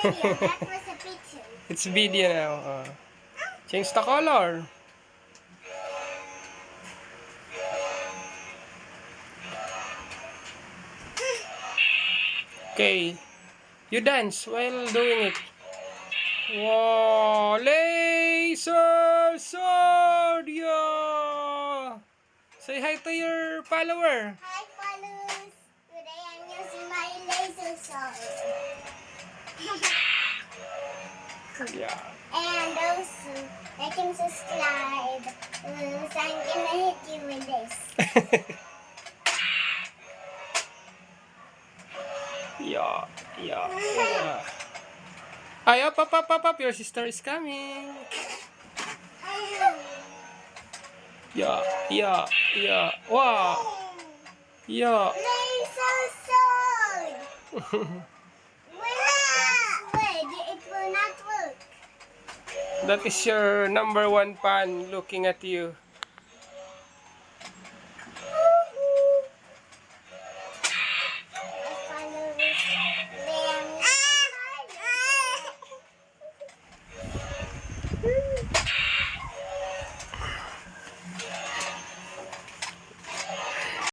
video. That was a picture. It's video now. Change the color. Okay. You dance while doing it. Wow! Laser sword! Yeah! Say hi to your follower. Hi, followers. Today I'm using my laser sword. Yeah. And also, like and subscribe. So I'm gonna hit you with this. Yeah. Yeah. Ay, up. Your sister is coming. Yeah. Wow. Yeah. Laser sword! Wait, it will not work. That is your number one fan looking at you.